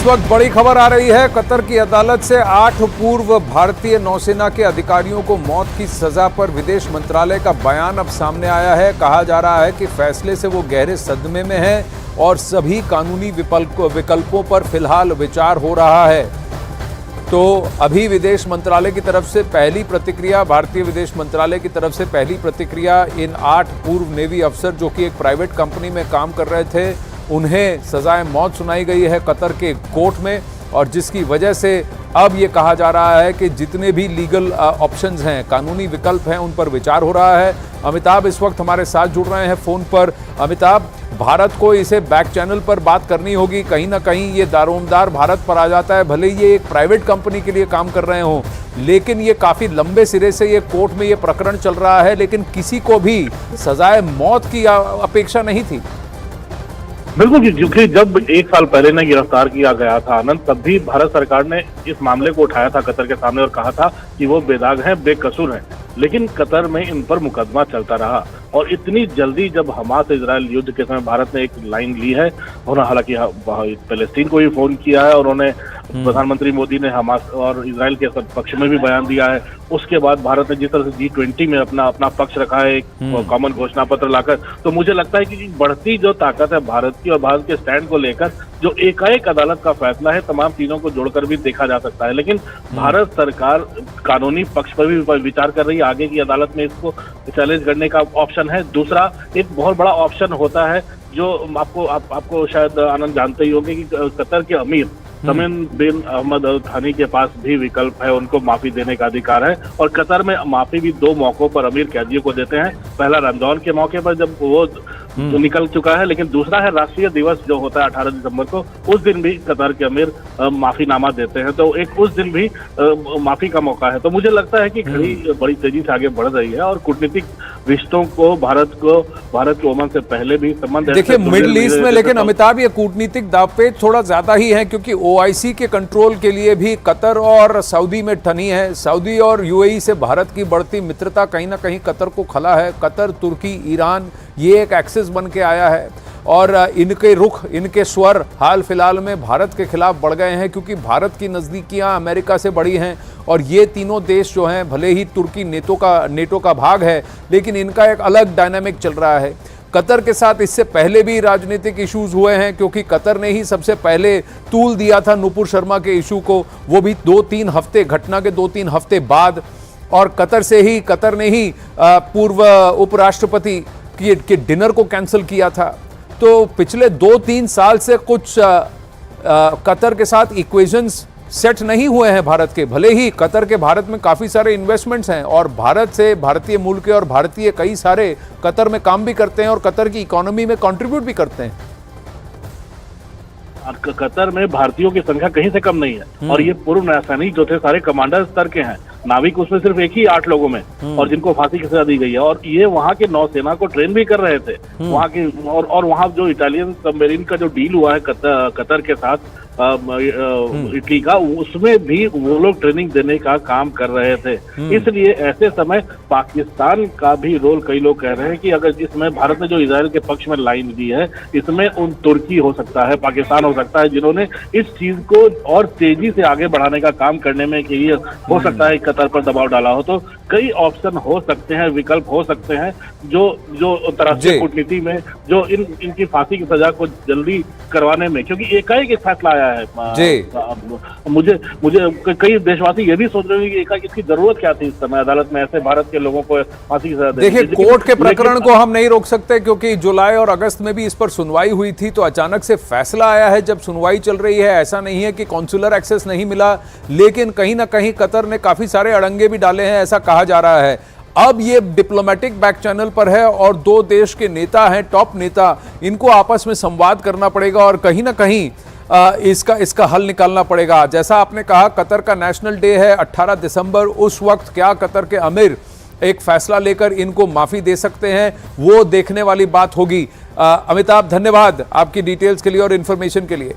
इस वक्त बड़ी खबर आ रही है। कतर की अदालत से 8 पूर्व भारतीय नौसेना के अधिकारियों को मौत की सजा पर विदेश मंत्रालय का बयान अब सामने आया है। कहा जा रहा है कि फैसले से वो गहरे सदमे में है और सभी कानूनी विकल्पों पर फिलहाल विचार हो रहा है। तो अभी विदेश मंत्रालय की तरफ से पहली प्रतिक्रिया, भारतीय विदेश मंत्रालय की तरफ से पहली प्रतिक्रिया, इन 8 पूर्व नेवी अफसर जो कि एक प्राइवेट कंपनी में काम कर रहे थे, उन्हें सजाए मौत सुनाई गई है कतर के कोर्ट में। और जिसकी वजह से अब ये कहा जा रहा है कि जितने भी लीगल ऑप्शंस हैं, कानूनी विकल्प हैं, उन पर विचार हो रहा है। अमिताभ इस वक्त हमारे साथ जुड़ रहे हैं फोन पर। अमिताभ, भारत को इसे बैक चैनल पर बात करनी होगी। कहीं ना कहीं ये दारोमदार भारत पर आ जाता है। भले ये एक प्राइवेट कंपनी के लिए काम कर रहे हों, लेकिन ये काफी लंबे सिरे से ये कोर्ट में ये प्रकरण चल रहा है, लेकिन किसी को भी सजाए मौत की अपेक्षा नहीं थी। बिल्कुल जी, क्योंकि जब 1 साल पहले ने गिरफ्तार किया गया था आनंद, तब भी भारत सरकार ने इस मामले को उठाया था कतर के सामने और कहा था कि वो बेदाग हैं, बेकसूर हैं। लेकिन कतर में इन पर मुकदमा चलता रहा और इतनी जल्दी जब हमास इजराइल युद्ध के समय भारत ने एक लाइन ली है, उन्होंने हालांकि पैलेस्टीन को भी फोन किया है और उन्होंने प्रधानमंत्री मोदी ने हमास और इजराइल के पक्ष में भी बयान दिया है। उसके बाद भारत ने जिस तरह से G20 में अपना पक्ष रखा है, एक कॉमन घोषणा पत्र लाकर, तो मुझे लगता है कि बढ़ती जो ताकत है भारत की और भारत के स्टैंड को लेकर जो एकाएक अदालत का फैसला है, तमाम चीजों को जोड़कर भी देखा जा सकता है। लेकिन भारत सरकार कानूनी पक्ष पर भी विचार कर रही है। आगे की अदालत में इसको चैलेंज करने का ऑप्शन है। दूसरा एक बहुत बड़ा ऑप्शन होता है जो आपको शायद आनंद जानते ही होंगे कि कतर के अमीर तमीम बिन अहमद अल थानी के पास भी विकल्प है, उनको माफी देने का अधिकार है। और कतर में माफी भी 2 मौकों पर अमीर कैदियों को देते हैं। पहला रमजान के मौके पर जब वो निकल चुका है, लेकिन दूसरा है राष्ट्रीय दिवस जो होता है 18 दिसंबर को, उस दिन भी कतर के अमीर माफीनामा देते हैं। तो एक उस दिन भी माफी का मौका है। तो मुझे लगता है कि घड़ी बड़ी तेजी से आगे बढ़ रही है और कूटनीतिक रिश्तों को भारत के ओमान से पहले भी संबंध, देखिए मिडिल ईस्ट में, लेकिन अमिताभ ये कूटनीतिक दावपेच थोड़ा ज्यादा ही है, क्योंकि OIC के कंट्रोल के लिए भी कतर और सऊदी में ठनी है। सऊदी और UAE से भारत की बढ़ती मित्रता कहीं ना कहीं कतर को खला है। कतर, तुर्की, ईरान, ये एक एक्सिस बन के आया है और इनके रुख, इनके स्वर हाल फिलहाल में भारत के खिलाफ बढ़ गए हैं, क्योंकि भारत की नज़दीकियां अमेरिका से बढ़ी हैं। और ये तीनों देश जो हैं, भले ही तुर्की नेटो का भाग है, लेकिन इनका एक अलग डायनामिक चल रहा है। कतर के साथ इससे पहले भी राजनीतिक इश्यूज हुए हैं, क्योंकि कतर ने ही सबसे पहले तूल दिया था नुपुर शर्मा के इशू को, वो भी 2-3 हफ्ते, घटना के 2-3 हफ्ते बाद। और कतर ने ही पूर्व उपराष्ट्रपति के डिनर को कैंसिल किया था। तो पिछले 2-3 साल से कुछ कतर के साथ इक्वेशंस सेट नहीं हुए हैं भारत के। भले ही कतर के भारत में काफी सारे इन्वेस्टमेंट्स हैं और भारत से, भारतीय मूल के और भारतीय कई सारे कतर में काम भी करते हैं और कतर की इकोनॉमी में कंट्रीब्यूट भी करते हैं। कतर में भारतीयों की संख्या कहीं से कम नहीं है और ये पूर्व नौसैनिक जो थे सारे कमांडर स्तर के हैं। नाविक उसमें सिर्फ एक ही 8 लोगों में, और जिनको फांसी की सजा दी गई है। और ये वहाँ के नौसेना को ट्रेन भी कर रहे थे वहाँ के। और वहाँ जो इटालियन सबमरीन का जो डील हुआ है कतर के साथ इटली का, उसमें भी वो लोग ट्रेनिंग देने का काम कर रहे थे। इसलिए ऐसे समय पाकिस्तान का भी रोल, कई लोग कह रहे हैं कि अगर जिसमें भारत ने जो इजराइल के पक्ष में लाइन दी है, इसमें उन तुर्की हो सकता है, पाकिस्तान हो सकता है, जिन्होंने इस चीज को और तेजी से आगे बढ़ाने का काम करने में कि हो सकता है कतर पर दबाव डाला हो। तो कई ऑप्शन हो सकते हैं, विकल्प हो सकते हैं जो अंतर्राष्ट्रीय कूटनीति में जो इनकी फांसी की सजा को जल्दी करवाने में, क्योंकि एकाएक फैसला आया है मुझे कई देशवासी ये भी सोच रहे हैं कि एकाएक इसकी जरूरत क्या थी इस समय अदालत में ऐसे भारत के लोगों को फांसी की सजा देने। देखिए कोर्ट के प्रकरण को हम नहीं रोक सकते, क्योंकि जुलाई और अगस्त में भी इस पर सुनवाई हुई थी, तो अचानक से फैसला आया है जब सुनवाई चल रही है। ऐसा नहीं है कि कॉन्सुलर एक्सेस नहीं मिला, लेकिन कहीं ना कहीं कतर ने काफी सारे अड़ंगे भी डाले हैं, ऐसा कहा जा रहा है। अब ये डिप्लोमेटिक बैक चैनल पर है और 2 देश के नेता हैं, टॉप नेता, इनको आपस में संवाद करना पड़ेगा और कहीं ना कहीं इसका हल निकालना पड़ेगा। जैसा आपने कहा, कतर का नेशनल डे है 18 दिसंबर। उस वक्त क्या कतर के अमीर एक फैसला लेकर इनको माफी दे सकते हैं, वो देखने वाली बात होगी। अमिताभ, धन्यवाद आपकी डिटेल्स के लिए और इन्फॉर्मेशन के लिए।